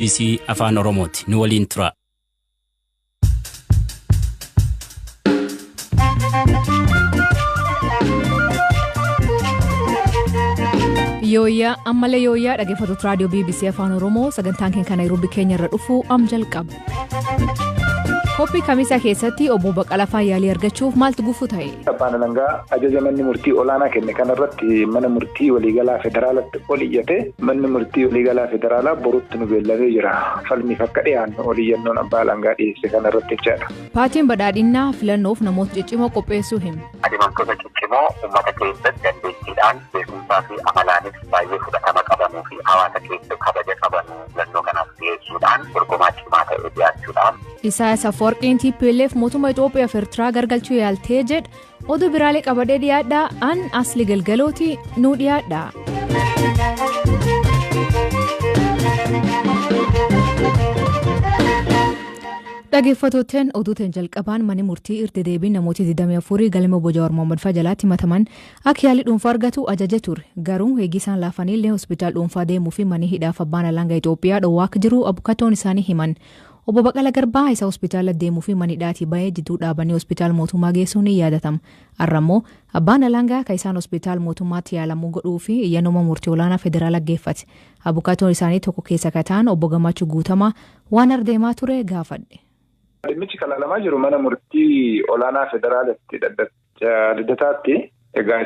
BBC Afaan Oromooti. Nu waliin tura. Yooyaa ammalee yooyaa dhaggeeffattoota raadiyoo BBC Afaan Oromoo sagantaan keenya Nairobi keenya irra dhufu jalqaba. Qophii kamisaa keessatti obbo Baqqalaa Faayyaalii argachuuf maaltu gufuu ta'e? Abbaan alangaa ajaja manni murtii olaanaa kenne kanarratti mana murtii waliigalaa federaalaatti ol iyyate manni murtii waliigalaa federaalaa borutti nu beellamee jira. Falmiif akka dhiyaannu ol iyyannoon abbaa alangaa dhiyeesse kanarratti jechaadha. Paartiin badhaadhinaa filannoof namoota ciccimoo qopheessuu hima. Adeemtoota ciccimoo uummata keessatti dandeettiidhaan beekumsaa fi amalaanis baay'ee fudhatama qabanuu fi hawaasa keessatti kabaja qabanuu filannoo kanaaf dhiyeessuudhaan dorgomaa cimaa ta'e dhiyaachuudhaan. Isayas afewarqiin TPLF mootummaa Itoophiyaa fi Eertiraa gargalchuu yaaltee jedha. Oduu biraalee qabadee dhiyaadhaa an asli galgalooti nu dhiyaadhaa. Dhaggeeffattootni oduutiin jalqabaan manni murtii irra deebiin namoota 24 galma obbo Jawaar Mohaammed faa jalaatti himataman akka yaalii dhuunfaa argatu ajaje ture. Garuu eegisaan laafanii illee hospitaal dhuunfaa deemuu fi manni hidhaaf abbaan alangaa Itoophiyaa dhowwaa akka jiru abukattoon isaanii himan. Obbo Baqqalaa Garbaa isa hospitaala deemuu fi manni hidhaatii bahee jidduu dhaabanii hospitaal mootummaa geessuun ni yaadatama. Har'ammoo abbaan alangaa kan isaan hospitaal mootummaatti yaalamuu godhuu fi iyyannoo murtii olaanaa federaalaa geeffate. Abukattoon isaanii tokko keessa kataan obbo Gammachuu Guutamaa waan ardeemaa ture gaafadhe. Dhimmichi kan ilaalamaa jiru mana murtii olaanaa federaalaatti dhaddachaatti egaa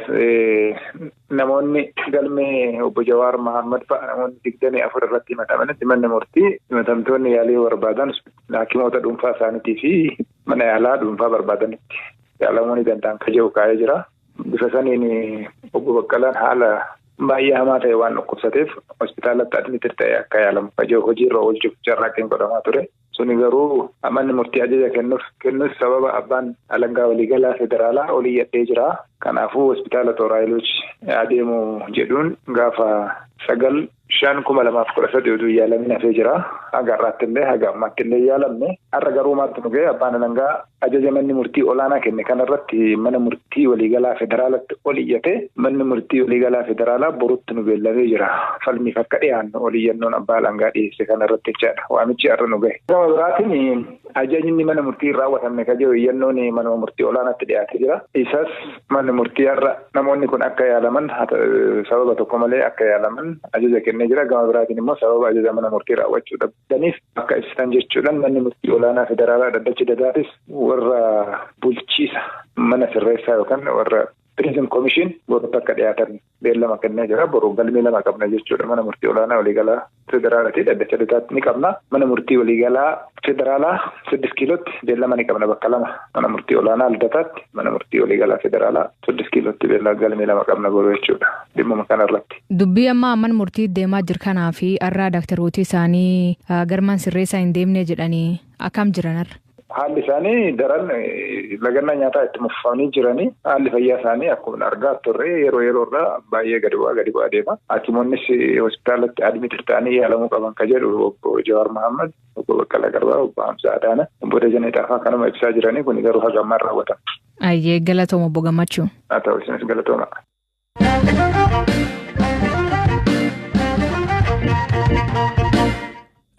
namoonni galmee obbo Jawaar Mohaammed fa'a namoonni 24 irratti himatamanitti manni murtii himatamtoonni yaalii barbaadan hakiimoota dhuunfaa isaaniitii fi mana yaalaa dhuunfaa barbaadanitti yaalamuu ni danda'an kan jedhu kaa'ee jira. Bifa saniin obbo Baqqalaan haala baay'ee hamaa ta'e waan dhukkubsateef hospitaalatti admitir ta'e akka yaalamu kan jedhu hojiirra oolchuuf carraaqqiin godhamaa ture. Suni garuu manni murtii ajaja kennuuf sababa abbaan alangaa waliigalaa federaalaa ol iyyatee jira. Kanaafuu hospitaala Xooraayilooch adeemuu jedhuun gaafa 9/5/2013 utuu yaalamin hafee jira. Haga har'aatti illee haga ammaatti illee yaalamne. Har'a garuu maatti nu ga'e abbaan alangaa ajaja manni murtii olaanaa kenne kanarratti mana murtii waliigalaa federaalaatti ol iyyate manni murtii waliigalaa federaalaa borutti nu beellamee jira. Falmiif akka dhiyaannu ol iyyannoon abbaa alangaa dhiyeesse kanarratti jechaadha. Waamichi har'a nu ga'e. Gama biraatiin ajajni mana murtii raawwatamne kan jedhu iyyannoon mana murtii olaanaatti dhiyaatee jira. Isas manni murtii har'a namoonni kun akka yaalaman sababa tokko malee akka yaalaman ajaja kennee jira. Gama biraatiin immoo sababa ajaja mana murtii raawwachuu dhabdaniif akka ibsitan jechuudhaan manni murtii olaanaa federaalaa dhaddachi dadaatis warra bulchiisa mana sirreessaa yookaan warra Prison Commission borutti akka dhiyaatan beellama kennee jira. Boru galmee 2 qabna jechuudha. Mana murtii olaanaa waliigalaa federaalaatti dhaddacha dadaatti ni qabna. Mana murtii waliigalaa federaalaa 6 kiilootti beellama ni qabna bakka 2. Mana murtii olaanaa Aldataatti mana murtii waliigalaa federaalaa 6 kiilootti beellama galmee 2 qabna boru jechuudha. Dhimma kanarratti. Dubbii amma mana murtii deemaa jiru kanaa fi har'aa daaktarooti isaanii garmaan sirreessaa hin deemne jedhanii akkam jiran har'a? Haalli isaanii daran lagannaa nyaataa itti muffanii jiranii haalli fayyaa isaanii akkuma argaa turre yeroo irraa baay'ee gadi bu'aa deema. Hakimonnis hospitaalatti admitir ta'anii yaalamuu qaban kan jedhu obbo Jawaar Mohaammed, obbo Baqqalaa Garbaa, obbo Hamza Adaana, obbo Dajanee Xaafaa kanuma ibsaa jiranii kun garuu haga ammaa raawwatan. Ayyee galatooma obbo Gammachuu. Haa ta'u isinis galatooma.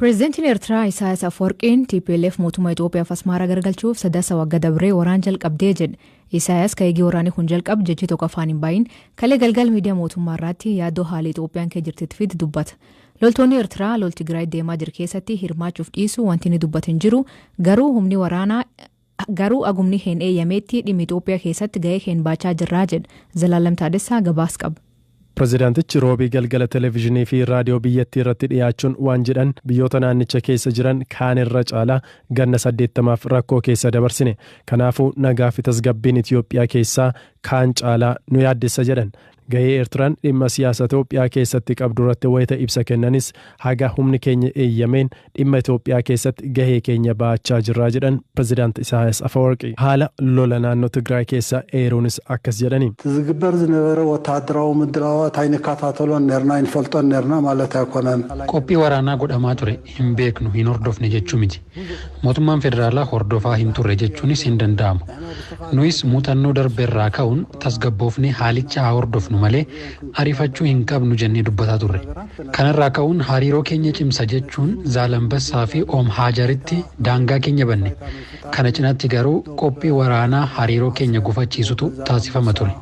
Pireezidaantiin Eertiraa Isayas Afewarqiin TPLF mootummaa Itoophiyaaf Asmaara gargalchuuf sadaasa waggaa dabree waraan jalqabdee jedhe. Isayas kaayigii waraanii kun jalqab jechi tokko afaan hin baay'in kalee galgal miidiyaa mootummaa irratti yaaddoo haala Itoophiyaan kee jirtitti fidi dubbata. Loltoonni Eertiraa lol Tigraay deemaa jiru keessatti hirmaachuuf dhiisuu wanti ni dubbatu hin jiru. Garuu humni waraanaa agumni hin eeyyameetti dhimmi Itoophiyaa keessatti gahee hin baachaa jirraa jedha. Zalaalam Taadessaa gabaas qaba. Pireezidaantichi roobii galgala televezyiinii fi raadiyoo biyyattii irratti dhiyaachuun waan jedhan biyyoota naannicha keessa jiran kaan irra caalaa ganna 80f rakkoo keessa dabarsine. Kanaafuu nagaa fi tasgabbiin Itoophiyaa keessaa kaan caalaa nu yaaddessa jedhan. Gahee Eertiraan dhimma siyaasa Itoophiyaa keessatti qabdu irratti wayita ibsa kennanis haga humni keenya eeyyameen dhimma Itoophiyaa keessatti gahee keenya baachaa jirraa jedhan pireezidaanti Isayas Afewarqi. Haala lola naannoo Tigraay keessa eeruunis akkas jedhani. ዝግበር ዝነበረ ወታደራዊ ምድላዋት አይንካታተሎን ነርና ኢንፈልጦን ነርና ማለት አይኮነን qophii waraanaa godhamaa ture hin beeknu hin hordofne jechuu miti. Mootummaan federaalaa hordofaa hin turre jechuunis hin danda'amu. Nuyis muuxannoo darbeerraa ka'uun ta'uun tasgabboofnee haalicha haa hordofnu malee ariifachuu hin qabnu jennee dubbataa turre. Kanarraa ka'uun hariiroo keenya cimsa jechuun Zaalambassaa fi Oom Haajaritti daangaa keenya banne. Kana cinaatti garuu qophii waraanaa hariiroo keenya gufachiisutu taasifama ture.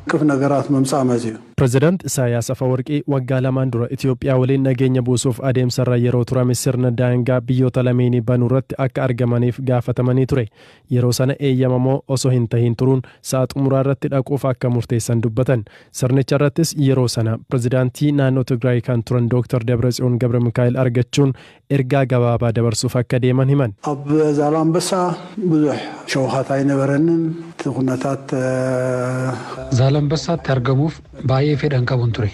Pireezidaant Isaayaas Afewarqii waggaa lamaan dura Itoophiyaa waliin nageenya buusuuf adeemsarra yeroo turame sirna daangaa biyyoota lameenii banuu irratti akka argamaniif gaafatamanii ture. Yeroo sana eeyyamamoo osoo hin tahin turuun sa'a xumuraa irratti dhaquuf akka murteessan dubbatan. Sirnicha irrattis yeroo sana pireezidaantii naannoo Tigraay kan turan Dr. Dabratsiyoon Gabra Mikaa'el argachuun ergaa gabaabaa dabarsuuf akka deeman himan. Zaalambassaatti argamuuf baay'ee fedhan qabuun ture.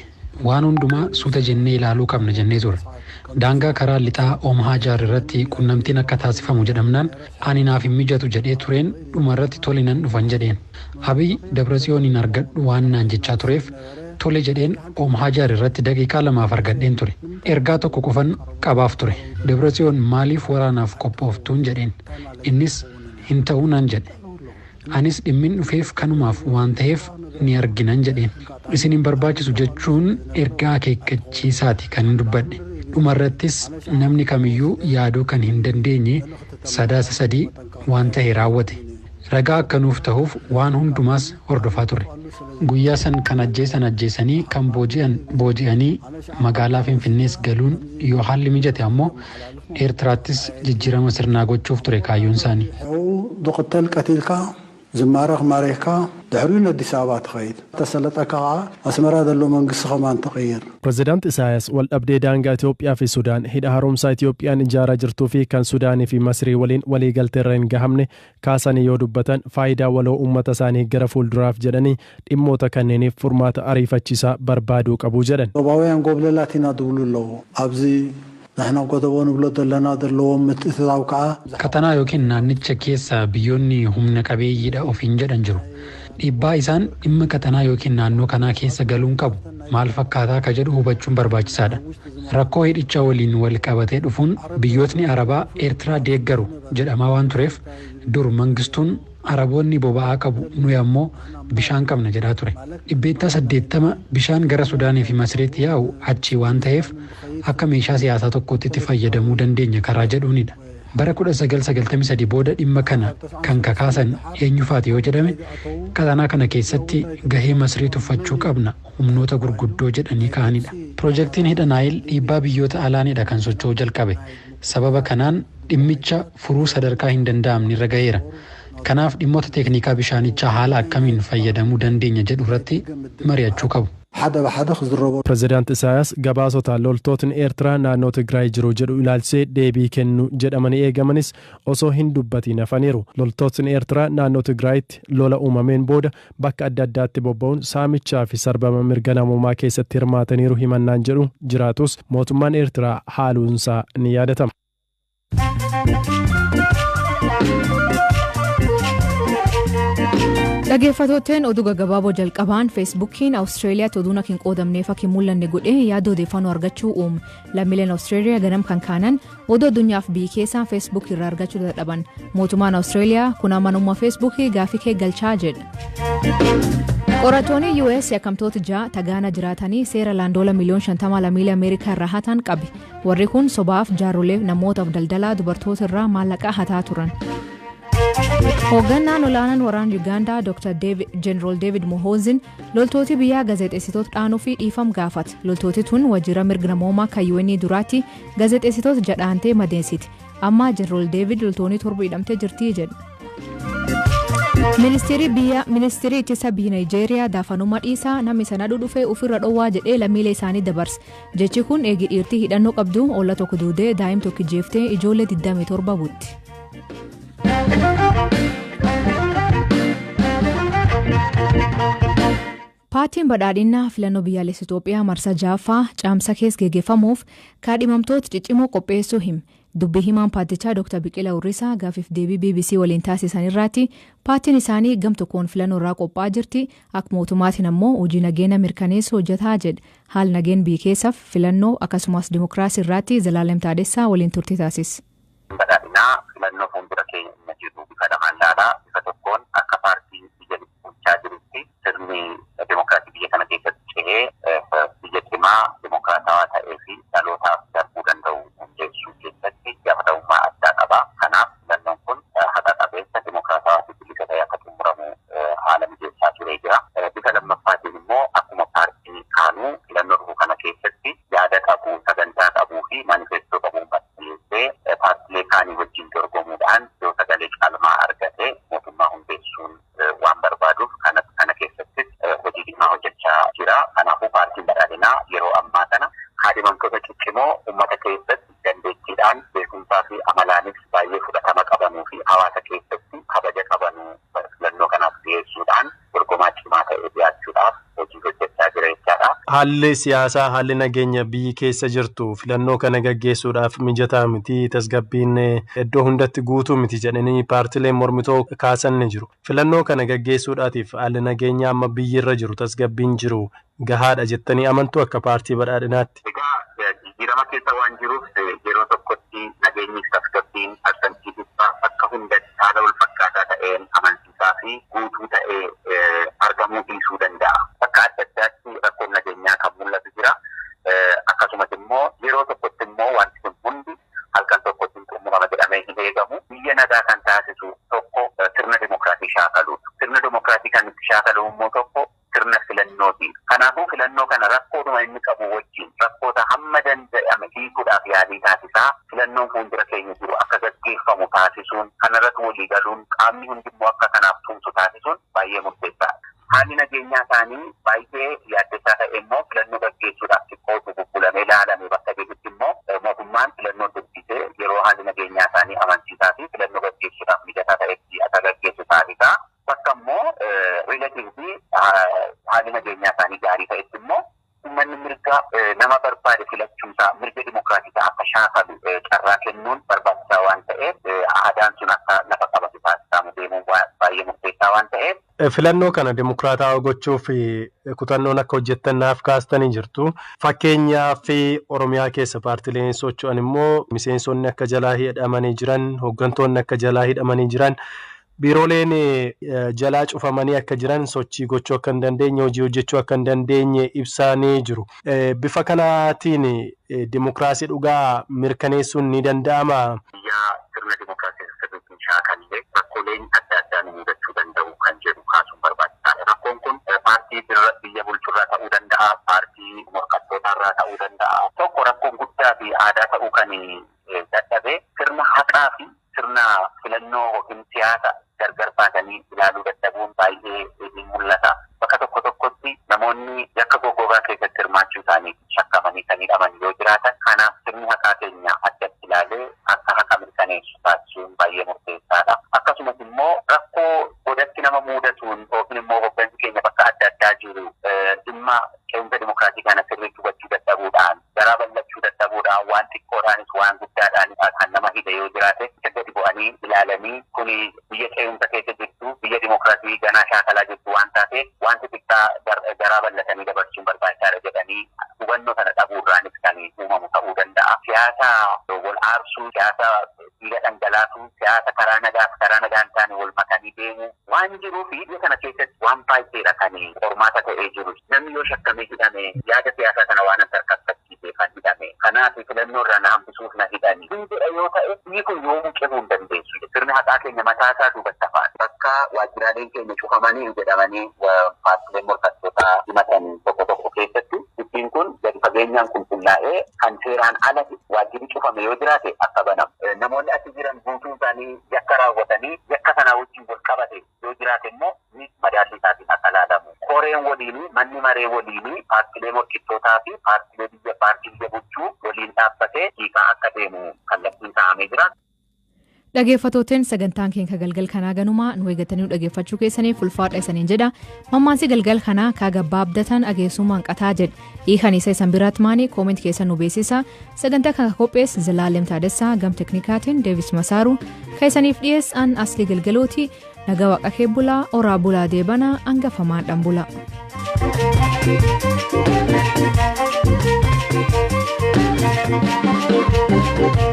Waan hundumaa suuta jennee ilaaluu qabna jennee ture. Daangaa karaa lixaa Oom Haajar irratti qunnamtiin akka taasifamu jedhamnaan ani naaf hin mijatu jedhee tureen dhuma irratti tole nan dhufan jedheen. Abiy Dabratsiyooniin argadhu waan naan jechaa tureef tole jedheen Oom Haajar irratti daqiiqaa 2 argadheen ture. Ergaa tokko qofan qabaaf ture. Dabratsiyoon maaliif waraanaaf qophooftuun jedheen. Innis hin ta'uu naan jedhe. Anis dhimmin dhufeef kanumaaf waan ta'eef ni arginan jedheen. Isin hin barbaachisu jechuun ergaa akeekkachiisaati kan hin dubbadhe. Dhumarrattis namni kamiyyuu yaaduu kan hin dandeenye 3 waan ta'e raawwate. Ragaa akka nuuf ta'uuf waan hundumaas hordofaa turre. Guyyaa san kan ajjeesanii kan booji'anii magaalaa Finfinnees galuun yoo haalli mijate ammoo Eertiraattis jijjiirama sirnaa gochuuf ture kaayyoon isaanii. زمارك ماريكا دحرين الدسابات خير تسلطك أسمرا دلو منقص خمان تغير. Pireezidaant Isaayaas wal dhabdee daangaa Itoophiyaa fi Sudaan hidha haaromsaa Itoophiyaan ijaaraa jirtuu fi kan Sudaanii fi Masrii waliin waliigalteerra hin gahamne kaasanii yoo dubbatan faayidaa waloo uummata isaanii gara fuulduraaf jedhanii dhimmoota kanneeniif furmaata ariifachiisaa barbaaduu qabu jedhan. Robaawwan goobleelaatiin aduululoo abzii. Naannoo qotoboon bultoota lanaa dalloowwan mitiisaa ka'a. Katanaa yookiin naannicha keessa biyyoonni humna qabeeyyiidha ofiin jedhan jiru. Dhiibbaa isaan dhimma katanaa yookiin naannoo kanaa keessa galuun qabu maal fakkaataa ka jedhu hubachuun barbaachisaadha. Rakkoo hidhicha waliin wal qabatee dhufuun biyyootni Arabaa Eertiraa deeggaru jedhamaa waan tureef dur mangistuun Araboonni boba'aa qabu nuyi ammoo bishaan qabna jedhaa ture. 80 bishaan gara Sudaanii fi Masriitti yaa'u achii waan ta'eef akka meeshaa siyaasaa tokkootti itti fayyadamuu dandeenya karaa jedhuunidha. Bara 1993 booda dhimma kana kan kakaasan eenyufaati yoo jedhame katanaa kana keessatti gahee Masrii tuffachuu qabna humnoota gurguddoo jedhanii ka'anidha. Piroojeektiin hidha Naayil dhiibbaa biyyoota alaanidha kan socho'uu jalqabe. Sababa kanaan dhimmicha furuu sadarkaa hin danda'amne irra gaheera. Kanaaf dhimmoota teeknikaa bishaanichaa haala akkamiin fayyadamuu dandeenya jedhu irratti mari'achuu qabu. Pireezidaant Isaayaas gabaasota loltootni Eertiraa naannoo Tigraay jiru jedhu ilaalchisee deebii kennu jedhamanii eegamanis osoo hin dubbatiin hafaniiru. Loltootni Eertiraa naannoo Tigraayitti lola uumameen booda bakka adda addaatti bobba'uun saamichaa fi sarbama mirga namummaa keessatti hirmaataniiru himannaan jedhu jiraatus mootummaan Eertiraa haaluunsaa ni yaadatama. Dhaggeeffattootni oduu gaggabaaboo jalqabaan feesbuukiin Awustreeliyaatti oduu hin qoodamneef akka hin mul'anne godhee yaada odeeffannoo argachuu uume. Lammiileen Awustreeliyaa ganam kan kaanan oduu addunyaaf biyyi keessaan feesbuuk irraa argachuu dadhaban. Mootummaan Awustreeliyaa kun amanummaa feesbuukii gaafii kee galchaa jedha. Qorattoonni US yakkamtoota 6 tagaana jiraatanii seera laandoola miliyoon 50 lammiilee Ameerikaa irraa hatan qabe. Warri kun sobaaf jaarrolee namootaaf daldalaa dubartoota irraa maallaqa hataa turan. Hoogganaan olaanaan waraana Ugaandaa Dr. General David Mohozin loltooti biyyaa gaazexeessitoota dhaanuu fi dhiifam gaafate. Loltooti tun waajjira mirga namoomaa kayyuunii duraatti gaazexeessitoota jadhaantee madeessiti. Amma General David loltoonni 7 hidhamtee jirti jedhu. Ministeerri ittisa biyya Nigeeriyaa daafanummaa dhiisaa namni sana dhufee ofirra dhowwaa jedhee lammiilee isaanii dabarse. Jechi kun eegi dhiirtii hidhannoo qabdu olla tokko duudee daa'im tokko jeeftee ijoollee 27 buutti. Paartiin badhaadhinaa filannoo biyyaalessa Itoophiyaa marsaa 6ffaa caamsa keessa geggeeffamuuf kaadhimamtoota ciccimoo qopheessuu hime. Dubbii himaan paartichaa Dr. Biqilaa Urrisaa gaafiif deebii BBC waliin taasisan irratti paartiin isaanii gam tokkoon filannoo irraa qophaa'aa jirti. Akka mootummaatiin ammoo hojii nageenya mirkaneessuu hojjetaa jedhe. Haal nageen biyya keessaaf filannoo akkasumas dimookiraasii irratti Zalaalem Taadessaa waliin turtii taasise. Badhaadhinaa filannoo fuuldura keenya jiru bifa lamaan laalaa bifa tokkoon akka paartii biyya bulchaa jirutti sirni demokraatii biyya kana keessatti cehee biyya cimaa demokraatawaa ta'ee fi dhalootaaf darbuu danda'u hundeessuu keessatti gaafatamummaa addaa qaba. Kanaaf filannoon kun haqa qabeessa demokraatawaa fi bilisa ta'ee akka xumuramu haala mijeessaa turee jira. Bifa lammaffaatiin immoo akkuma paartii kaanuu filannoo dhufu kana keessatti yaada qabu, sagantaa qabuu fi manifestoo qabuu maxxaneessee paartilee kaanii wajjin dorgomuudhaan yoo sagalee caalmaa argate mootummaa hundeessuun waan barbaaduuf kana keessatti hojii dhimmaa hojjechaa jira. Kanaafuu paartiin badhaadhinaa yeroo ammaa kana kaadhimamtoota ciccimoo uummata keessatti dandeettiidhaan beekumsaa fi amalaanis baay'ee fudhatama qabanuu fi hawaasa keessatti kabaja qabanuu filannoo kanaaf dhiyeessuudhaan dorgomaa cimaa ta'ee dhiyaachuudhaaf hojii hojjechaa jira jechaadha. Haalli siyaasaa, haalli nageenya biyyi keessa jirtu filannoo kana gaggeessuudhaaf mijataa miti, tasgabbiin iddoo hundatti guutuu miti jedhanii paartileen mormitoo kaasan ni jiru. Filannoo kana gaggeessuudhaatiif haalli nageenya amma biyyirra jiru, tasgabbiin jiru gahaadha jettanii amantu akka paartii badhaadhinaatti? Jijjiirama keessa waan jiruuf yeroo tokkotti nageenyi fi tasgabbiin argamsiisuuf akka hundatti haala wal fakkaataa ta'een amansiisaa fi guutuu ta'ee argamuu dhiisuu danda'a. Bakka adda addaatti rakkoon nageenyaa kan mul'atu jira. Akkasumas immoo yeroo tokkotti immoo wanti kun hundi halkan tokkotti xumurama jedhamee hin eegamu. Biyya nagaa kan taasisu tokko sirna demokraatii shaakaluutu. Sirna demokraatii kan itti shaakalu immoo tokko sirna filannooti. Kanaafuu filannoo kana rakkoodhuma inni qabu wajjin rakkoota hamma danda'ame hiikuudhaaf yaalii taasisaa filannoon fuuldura keenya jiru akka gaggeeffamu taasisuun kanarratti walii galuun qaamni hundimmoo akka kanaaf tumsu taasisuun baay'ee murteessaadha. Haalli nageenyaa isaanii baay'ee yaaddessaa ta'e immoo filannoo gaggeessuudhaaf xiqqootu bubbulamee ilaalame bakka jirutti immoo mootummaan filannoo dubbisee yeroo haalli nageenyaa isaanii amansiisaa fi filannoo gaggeessuudhaaf mijataa ta'etti akka gaggeessu taasisaa. Bakka immoo riilaatiivii haalli nageenyaa isaanii gaarii ta'etti immoo uummanni mirga nama barbaade filachuusaa mirga dimokiraatiidhaa akka shaakalu carraa kennuun barbaachisaa waan ta'eef aadaan sun akka lafa qabatu taasisamu deemuun baay'ee murteessaa waan ta'eef. Filannoo kana dimokiraataa gochuuf kutannoon akka hojjettan naaf kaastanii jirtu. Fakkeenyaaf Oromiyaa keessa paartileen socho'an immoo miseensonni akka jalaa hidhamanii jiran, hooggantoonni akka jalaa hidhamanii jiran, biirooleen jalaa cufamanii akka jiran, sochii gochuu akka hin dandeenye, hojii hojjechuu akka hin dandeenye ibsanii jiru. Bifa kanaatiin dimokiraasii dhugaa mirkaneessuun ni danda'ama? Sirna dimokiraasii sirriitti shaakallee rakkooleen adda addaa nu mudachuu danda'u kan jedhu kaasuun barbaachisaadha. Rakkoon kun paartii biyya bulchurraa ta'uu danda'a, paartii morkattootarraa ta'uu danda'a. Tokko rakkoon guddaa fi aadaa ta'uu kan dadhabe sirna haqaa fi sirna filannoo yookiin siyaasa gargar baasanii ilaaluu dadhabuun baay'ee ni mul'ata. Bakka tokko tokkotti namoonni yakka goggogaa keessatti hirmaachuu isaanii shakkamanii kan hidhaman yoo jiraatan, kanaaf sirni haqaa keenya addatti ilaalee akka haqa mirkaneessu taasisuun baay'ee murteessaadha. Akkasumas immoo rakkoo godatti nama mudatuun yookiin immoo hooggansi keenya bakka adda addaa jiru dhimma qeensa dimokiraatii kana sirriitti hubachuu dadhabuudhaan, garaa bal'achuu dadhabuudhaan, waan xiqqoodhaanis waan guddaadhaan kan nama hidhe yoo jiraate gadi bu'anii ilaalanii kuni biyya qeensa keessa jirtu, biyya dimokiraatii ganaa shaakalaa jirtu waan taateef wanti xiqqaa garaa bal'atanii dabarsuun barbaachisaadha jedhanii hubannoo kana dhabuurraanis kan uumamu ta'uu danda'a. Siyaasa wal aarsuu, siyaasa dhiiga dhangalaasuu, siyaasa karaa nagaan taane wal makanii deemu waan jiruu fi biyya kana keessatti waan baay'eedha kan qormaata ta'ee jiru. Namni yoo shakkamee hidhame yaada siyaasaa kana waan tarkaanfachiisee kan hidhame. Kanaaf filannoo irraa na hambisuuf na hidhani. Hundee yoo ta'e biyyi kun yoomuu cimuu hin dandeessu. Sirni haqaa keenya mataa isaa duubatti hafaan. Bakka waajjiraaleen keenya cufamanii jedhamanii paartileen morkattootaa himatan tokko tokko keessatti dubbiin kun gadi fageenyaan qulqullaa'ee kan seeraan ala waajjirri cufame yoo jiraate akka banamu. Namoonni achi jiran guutuu isaanii yakka raawwatanii yakka sanaa wajjin wal qabate yoo jiraate immoo madaalli isaatiin akka ilaalamu. Koreen waliinii, manni maree waliinii paartilee morkattootaa fi paartilee biyya bulchuu waliin dhaabbatee hiikaa akka deemu kallattiin kaa'amee jira. Dhaggeeffatooteen sagantaan keenya galgal kanaa ganumaa nu eeggatanii dhaggeeffachuu keessaniif ulfaadha isaniin jedha. Mammaansi galgal kanaa kaagabbaa abdataan ageessummaan qataa jedha. Hiikan isa isan biraatti maanii kooment keessa nu beeksisa. Sagantaa kana qophees Zilaalem Taadessaa gam teknikaatiin Deevis Masaaru keessaniif dhiyeessan Aslii Galgalooti. Nagaa waaqa kee bulaa, oraa bulaa deebanaa, hangafamaadhaan bulaa. Thank you.